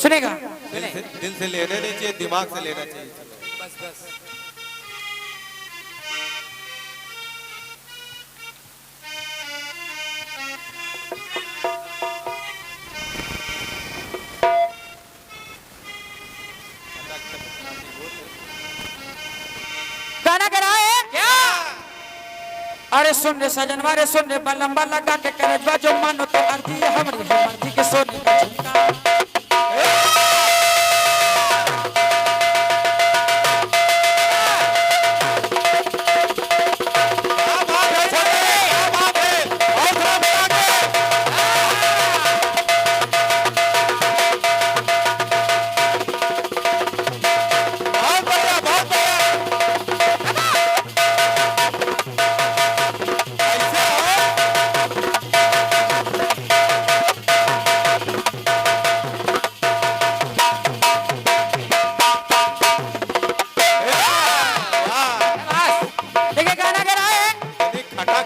सुनेगा। दिल से लेना नहीं चाहिए, दिमाग से लेना चाहिए। बस बस गाना कराए क्या? अरे सुन रे सजनवा रे सुन रे बलम्बा लगा के करजवा जो मानो तो अर्जी हमरी है मर्जी के सोने का झुमका।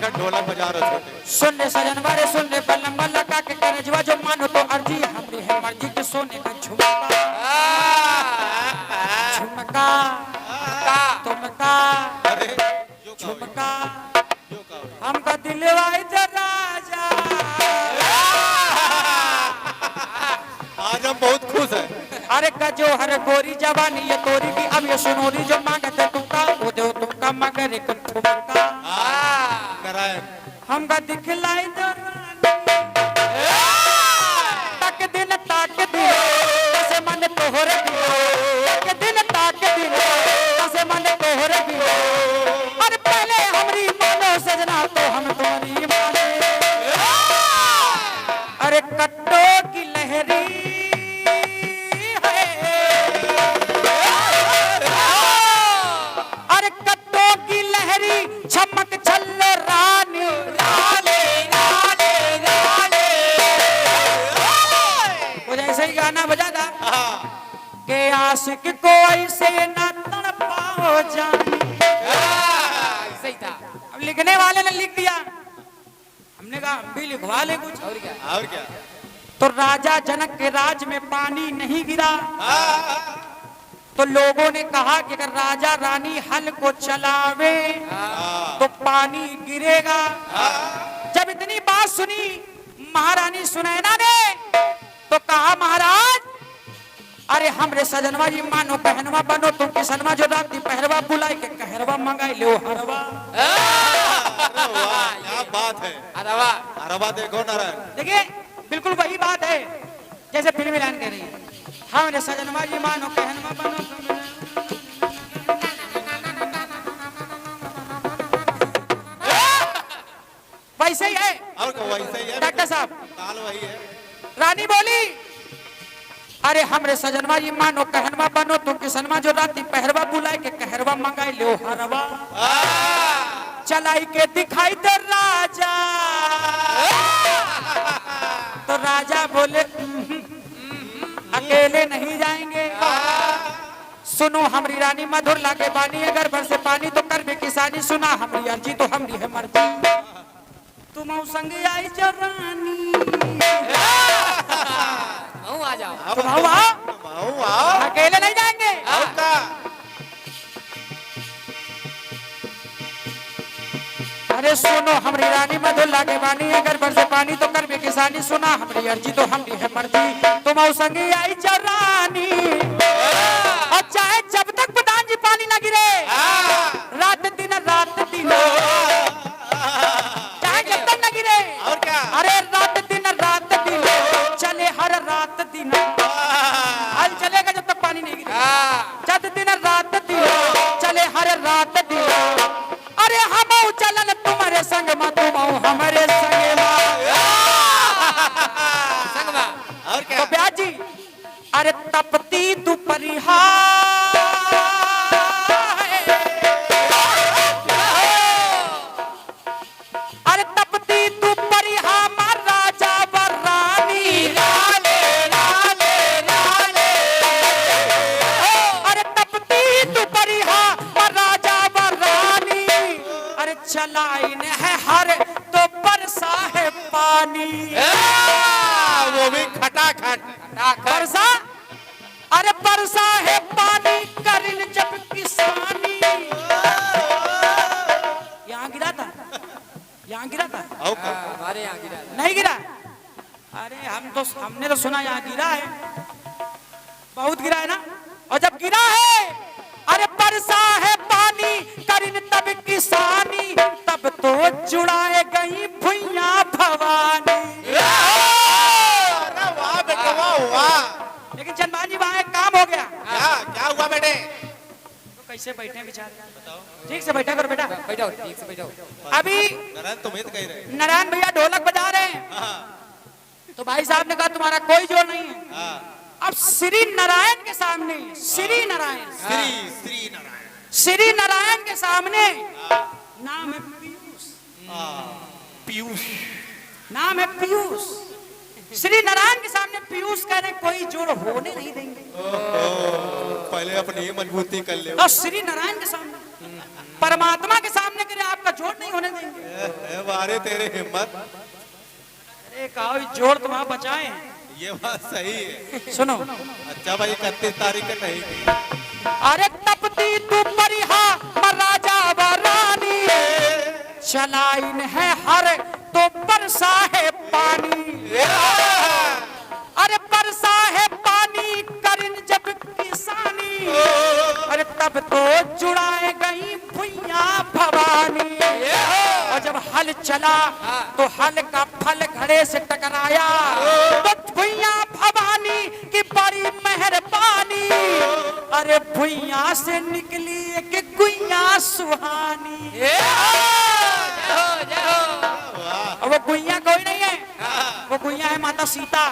ढोलक बजा रहे छोटे। सुन रे सजनवा रे सुन रे बलम्बा लगा के करजवा जो मानो तो अर्जी हमरी है मर्जी के सोने का झुमका। झुमका तुमका अरे झुमका हमका दिलवा इधर राजा। आज हम बहुत खुश हैं। अरे कजो हर गोरी जवानी ये तोरी की अब ये सुनोरी जो मांगते तुमका वो दो तुमका मगर एक ठुमका। हमका दिखलाई दो तक दिन ऐसे मन तोहरे तक दिन ऐसे मन तोहरे भी। और पहले हमरी मानो सजना तो हम तुम्हारी माने। अरे कट्टो की लहरी अरे कट्टो की लहरी चमक छल्ल रानी ऐसे ही गाना बजा था के आशिक को ऐसे ना तड़पाओ जानी। सही था। अब लिखने वाले ने लिख दिया, हमने कहा हम भी लिखवा ले कुछ। और क्या? और क्या? तो राजा जनक के राज में पानी नहीं गिरा तो लोगों ने कहा कि अगर राजा रानी हल को चलावे तो पानी गिरेगा। जब इतनी बात सुनी महारानी सुनैना ने तो कहा महाराज अरे हमरे सजनवा जी मानो पहनवा बनो तुम किसनवा जो राती पहरवा बुलाई के कहरवा मंगाई लो हरवा। क्या बात है। अरवा अरवा देखो नारायण। देखिए बिल्कुल वही बात है जैसे फिल्म ऐलान कह रही है हमरे सजनवा जी मानो पहनवा बनो वैसे ही है। और वैसे ही है डॉक्टर साहब ताल वही है। रानी बोली अरे हमरे सजनवा जी मानो कहनवा बनो तुम किसनवा जो राती पहरवा बुलाए के कहरवा मंगाई लो हरवा। चलाई के दिखाई दे राजा तो राजा बोले अकेले नहीं जाएंगे। सुनो हमरी रानी मधुर लागे बानी अगर बरसे पानी तो कर भी किसानी। सुना हमरी अर्जी तो हमरी है मर्जी तुम संग आई जरानी। आ जाओ। तुम आओ अकेले नहीं जाएंगे। अरे सुनो हमरी रानी मधुर लागे बानी अगर बरसे पानी तो कर भी किसानी। सुना हमरी अर्जी तो हमरी है मर्जी तुम संगी आई जरानी। और चाहे जब तक प्रधान जी पानी न गिरे रात दिन चाहे जब तक न गिरे। और क्या? अरे रात दिन चले हर रात दिन हल चलेगा जब तक पानी नहीं गिरे। जब दिन रात चले हर रात दिन। अरे हम चलन तुम्हारे संग में तुम हमारे संग में। और क्या? तो ब्याज जी अरे तपती दुपरिहा अरे तपती दुपरिहा महाराजा बरानी। अरे तपती दुपरिहा महाराजा बरानी। अरे चलाई ने है हर तो बरसा है पानी। वो भी खटाखट। बरसा अरे बरसा है पानी करिन जब किसानी। यहाँ गिरा था, यहाँ गिरा था, हमारे यहाँ गिरा था। नहीं गिरा। अरे हमने तो सुना यहाँ गिरा है, बहुत गिरा है ना। और जब गिरा है, अरे बरसा है पानी करिन तब किसानी, तब तो जुड़ाए गई भुइया भवानी। अरे वाह बेटे वाह वाह। लेकिन चंदमान जी वहां एक काम हो गया। क्या हुआ बेटे? तो कैसे बैठे बेचारे? ठीक से बैठा करो बेटा। बैठो, ठीक से बैठो। अभी नारायण तुम्हें तो कह रहे। नारायण भैया ढोलक बजा रहे हैं, तो भाई साहब ने कहा तुम्हारा कोई जोर नहीं है। अब श्री नारायण के सामने, श्री नारायण, श्री नारायण, श्री नारायण के सामने नाम है पीयूष, पीयूष, नाम है पीयूष। श्री नारायण के सामने पीयूष कह रहे कोई जोड़ होने नहीं देंगे। पहले अपनी मजबूती कर ले। तो श्री नारायण के सामने, परमात्मा के सामने कह रहे आपका जोड़ नहीं होने देंगे। बारे तेरे हिम्मत। अरे कहा जोड़ तुम्हारा बचाए। ये बात सही है। सुनो, अच्छा भाई 31 तारीख का नहीं की। अरे तपती तू परिहा राजा व रानी, चलाइन है हर तो बरसा है पानी। अरे बरसा है पानी करिन जब किसानी, अरे तब तो जुड़ाए गई भुइया भवानी। और जब हल चला तो हल का फल घड़े से टकराया, तो भुइया भवानी की बड़ी मेहरबानी, अरे भुइया से निकली एक गुइया सुहानी। और वो गुइया कोई नहीं है, वो गुइया है माता सीता।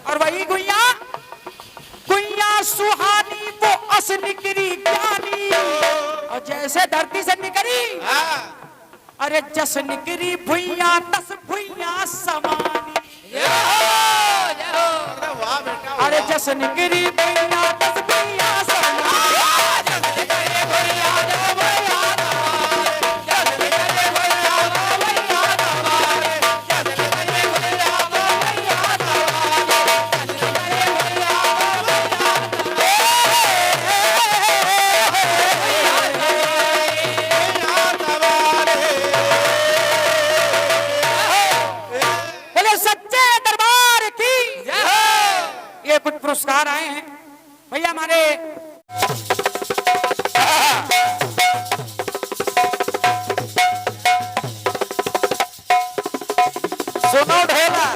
और वही गुइया, गुइया सुहानी वो अस निकली ज्ञानी। और जैसे धरती से निकली, अरे जस निकली भुइया तस भुइया समानी। अरे जस निकली भुइया तस भुइया समानी। कुछ पुरस्कार आए हैं भैया हमारे। सुनो ढेला,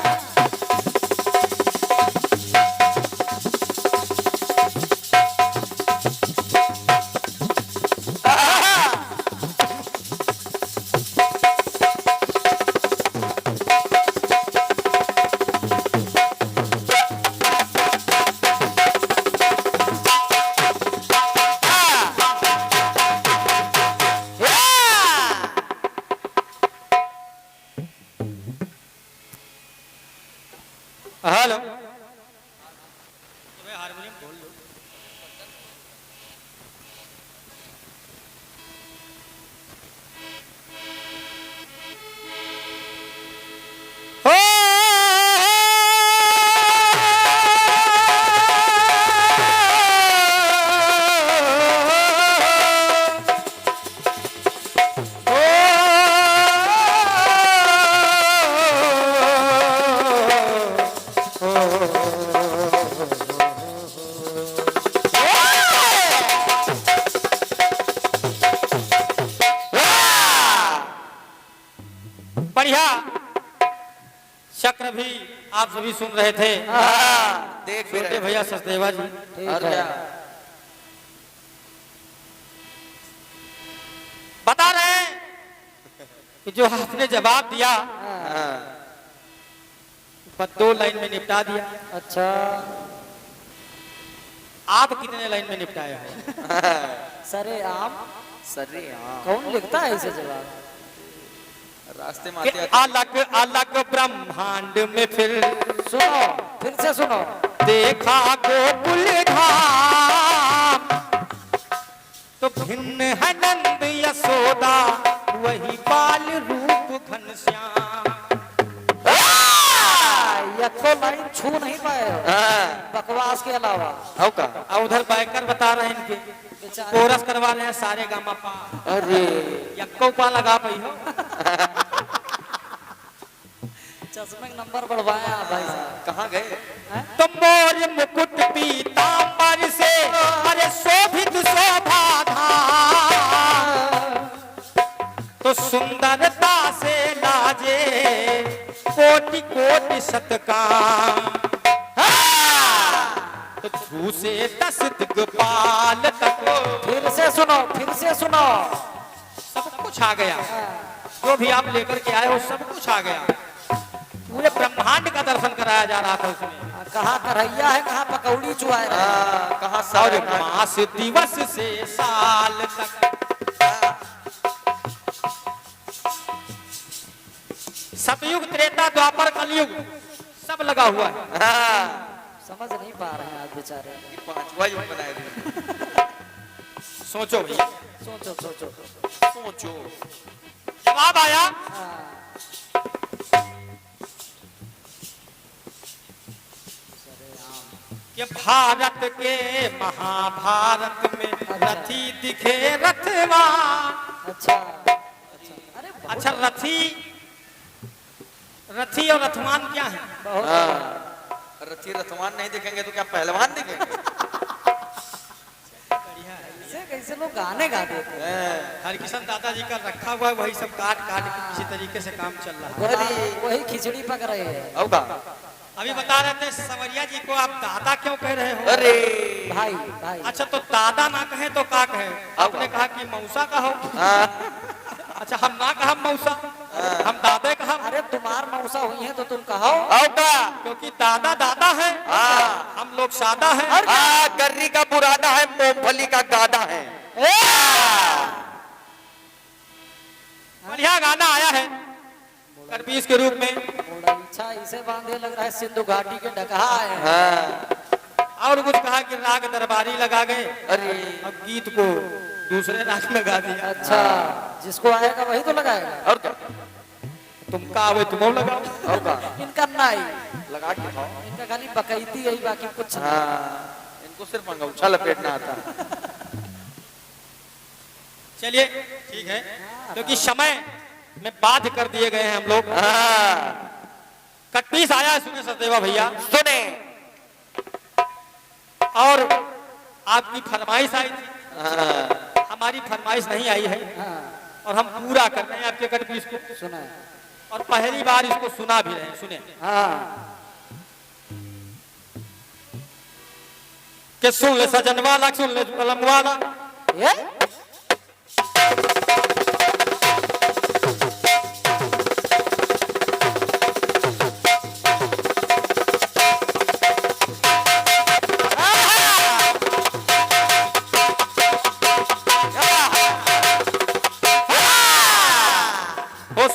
हेलो, हारमोनियम बोल लो। बढ़िया चक्र भी आप सभी सुन रहे थे। देख छोटे भैया सचदेवा जी बता रहे हैं कि जो आपने जवाब दिया पर 2 लाइन में निपटा दिया। अच्छा, आप कितने लाइन में निपटाए हो? सरे आम सरे हाँ। कौन लिखता है इसे जवाब? रास्ते में कि आते अलग अलग ब्रह्मांड में सुनो, फिर से सुनो। देखा गोकुल धाम, तो भिन्न है नंद यशोदा, वही बाल रूप घनश्याम। ये तो लाइन छू नहीं पाए हो हाँ बकवास के अलावा। हो का और उधर बैंकर बता रहे हैं इनके बेचारे। कोरस करवा रहे हैं सारे गामा पा अरे यक्को पा लगा पाई हो। चश्मे का नंबर बढ़वाया भाई साहब। कहाँ गए तो मोर मुकुट पीतांबर से अरे शोभित शोभा धाम, तो सुंदरता से लाजे कोटि कोटि शतकाम। तो छू से 10 दिग्पाल तक फिर से सुनो, फिर से सुनो। सब कुछ आ गया, जो भी आप लेकर के आए हो सब कुछ आ गया। पूरे ब्रह्मांड का दर्शन कराया जा रहा था उसमें। कहाँ करैया है, कहाँ पकौड़ी चुआ है। कहाँ और सारे मास दिवस से साल तक सतयुग त्रेता द्वापर कलयुग सब लगा हुआ है। समझ नहीं पा रहे हैं आज बेचारे। पांचवा युग बनाए थे सोचो भैया, सोचो सोचो। सोचो जवाब आया हाँ। कि भारत के महाभारत में रथी दिखे रथवान। अच्छा अरे अच्छा रथी और रथवान क्या है? बहुत रथी रथवान नहीं दिखेंगे तो क्या पहलवान दिखेंगे कैसे कैसे लोग गाने गा देते हैं। हरिकिशन दादाजी का रखा हुआ है, वही सब काट काट के किसी तरीके से काम चल रहा है। वही खिचड़ी पक रहे हैं। हो का अभी बता रहे थे सवरिया जी को आप दादा क्यों कह रहे हो? अरे भाई भाई अच्छा तो दादा ना कहे तो का कहे? आपने कहा कि मौसा कहो। अच्छा हम ना कहा मौसा, हम दादे कहा। अरे तुम्हार मौसा हुई है तो तुम कहो। हो का क्योंकि दादा दादा है, हम लोग सादा है। गर्री का बुरादा है, मूंगफली का गादा है। बढ़िया गाना आया है करपीस के रूप में। बड़ा इच्छा इसे बांधे लग रहा है सिंधु घाटी के डकहा है। और कुछ कहा कि राग दरबारी लगा गए, अरे अब गीत को दूसरे राग में गा दिया। अच्छा जिसको आएगा वही तो लगाएगा। और क्या तुमका आवे तुम लगाओ। हो का इनका नहीं, लगा के खाओ। इनका खाली बकैती यही, बाकी कुछ नहीं। हाँ इनको सिर्फ अंगूठा लपेटना आता चलिए ठीक है, क्योंकि समय में बाध्य कर दिए गए हैं हम लोग। कटपीस आया है, सुने सचदेवा भैया सुने और आपकी फरमाइश आई थी। हमारी फरमाइश नहीं आई है हाँ और हम पूरा कर रहे हैं आपके कटपीस को, सुना है। और पहली बार इसको सुना भी रहे हैं। सुने हाँ कि सुन ले सजन वाला, सुन ले कलम वाला। ये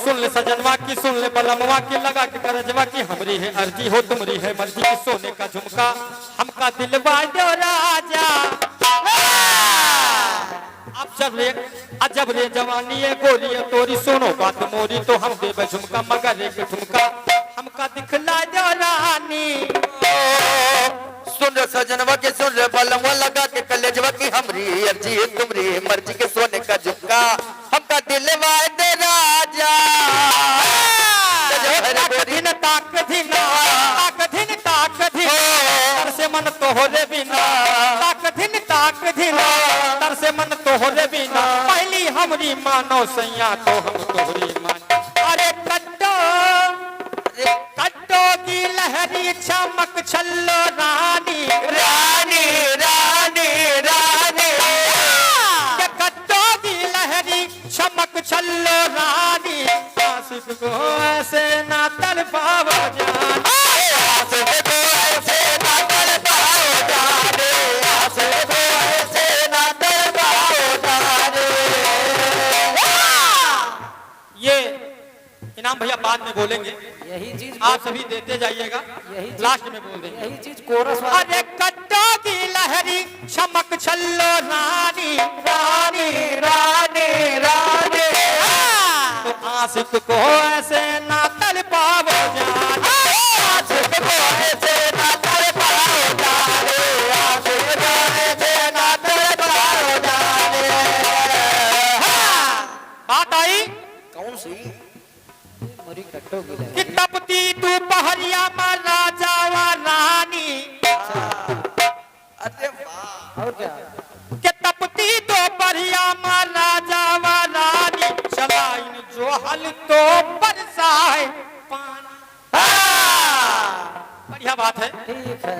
सुन ले सजनवा की, सुन ले बलमवा की, लगा के करजवा की, हमरी है अर्जी हो तुमरी है मर्जी की, सोने का झुमका हमका दिलवा दो राजा। जब रे जवानी है गोरी है तोरी, सुनो बात मोरी तो हम देवे झुमका, मगर एक ठुमका हमका दिखला दो रानी। सुन सजनवा के, सुन बलमवा लगा के कलेजवा की, हमरी अर्जी है तुमरी है मर्जी के, सोने का झुमका हमका दिलवा दे राजा। दिन ताक दिन तर से मन तोहरे बिना, ताक दिन तर से मन तोहरे बिना, पहली हमरी मानो सैया तो हम तोहरी मान। अरे कट्टो की लहरी चमक छल्लो रानी रानी रानी रानी कट्टो की लहरी चमक छल्लो रानी, आशिक को ऐसे ना तड़पाओ जान। ये इनाम भैया बाद में बोलेंगे, यही चीज आप सभी देते जाइएगा, यही चीज- लास्ट में बोल देंगे। यही चीज कोरस वाला। अरे कट्टो की लहरी चमक छल्लो रानी रानी रानी रानी, तो आशिक को ऐसे ना तड़पाओ जान। आशिक को ऐसे एकठो गिला कि तपती दोपहरिया में राजा व रानी, अरे वाह और क्या कि तपती दोपहरिया में राजा व रानी, चलाइन जो हल तो बरसाए पानी। बढ़िया बात है। ठीक है।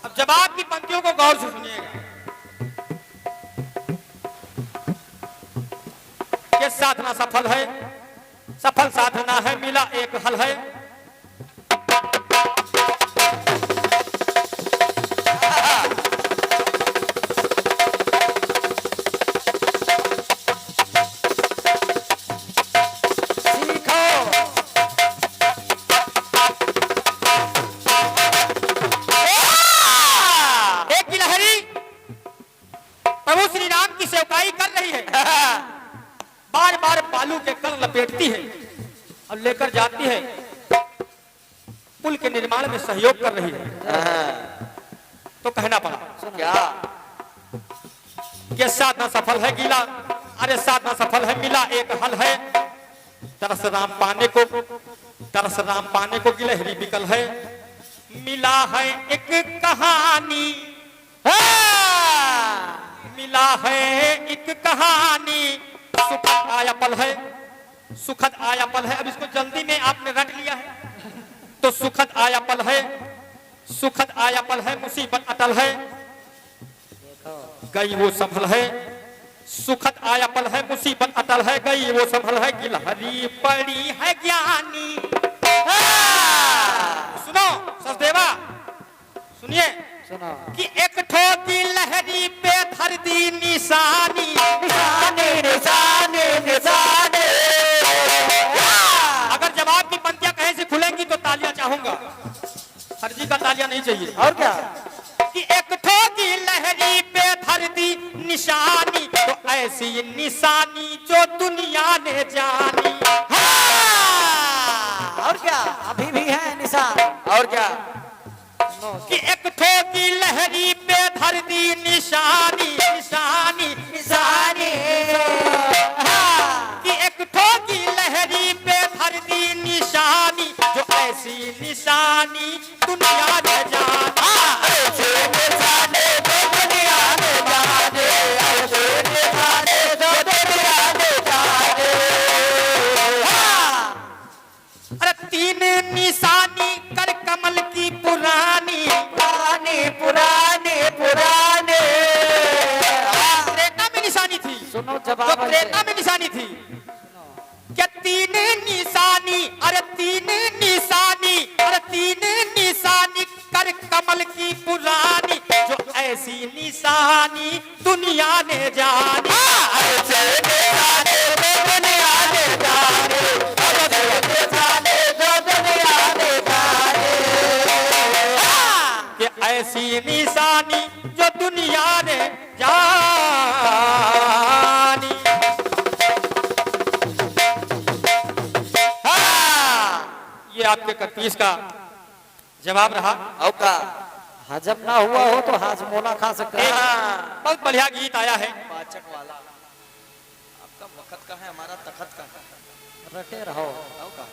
अब जवाब की पंक्तियों को गौर से सुनिएगा। ये साधना सफल है, सफल साधना है, मिला एक हल है। एक गिलहरी प्रभु श्री राम की सेवकाई कर रही है, बार बार बालू के कण लपेटती है और लेकर जाती है, पुल के निर्माण में सहयोग कर रही है। तो कहना पड़ा क्या ये साधना सफल है गीला, अरे साधना सफल है, मिला एक हल है। तरस राम पाने को, तरस राम पाने को गिलहरी बिकल है, मिला है एक कहानी, मिला है एक कहानी। सुखद आया पल है, सुखद आया पल है। अब इसको जल्दी में आपने रट लिया है तो सुखद आया पल है, सुखद आया पल है, मुसीबत अटल है, गई वो संभल है। सुखद आया पल है, मुसीबत अटल है, गई वो संभल है, गिलहरी पड़ी है ज्ञानी। सुनो सचदेवा, सुनिए सुनो कि एक ठो गिलहरी पे धर दी निशानी, निशाने निशाने निशाने। अगर जवाब की पंक्तियां कहीं से खुलेंगी तो तालियां चाहूंगा, फर्जी का तालियां नहीं चाहिए। और क्या कि एक ठो गिलहरी पे धर दी निशानी, तो ऐसी निशानी जो दुनिया ने जानी। और क्या अभी भी है निशान। और क्या कि एक ठो गिलहरी पे धर दी निशानी, निशानी निशानी। कि एक ठो गिलहरी पे धर दी निशानी, जो ऐसी निशानी दुनिया ने जानी। ऐसे निशाने जो दुनिया ने जाने, ऐसे निशाने जो दुनिया ने जाने। अरे तीन निशानी कर कमल की पुरानी, पुराने पुराने पुराने। प्रेरणा में निशानी थी, सुनो वो जवाब प्रेरणा में निशानी थी। क्या तीन निशानी, अरे तीन निशानी, अरे तीन निशानी कर कमल की पुरानी, जो ऐसी निशानी दुनिया ने जानी। ऐसे निशाने जो दुनिया ने जाने, ऐसे निशाने जो दुनिया ने जाने। कि ऐसी निशानी जो दुनिया ने जानी। ये आपके 31 का जवाब रहा। औका हजम ना हुआ हो तो हाजमोला खा सकते हैं। बहुत बढ़िया गीत आया है। पाचक वाला आपका वक्त का है, हमारा तखत का है। रटे रहो। औका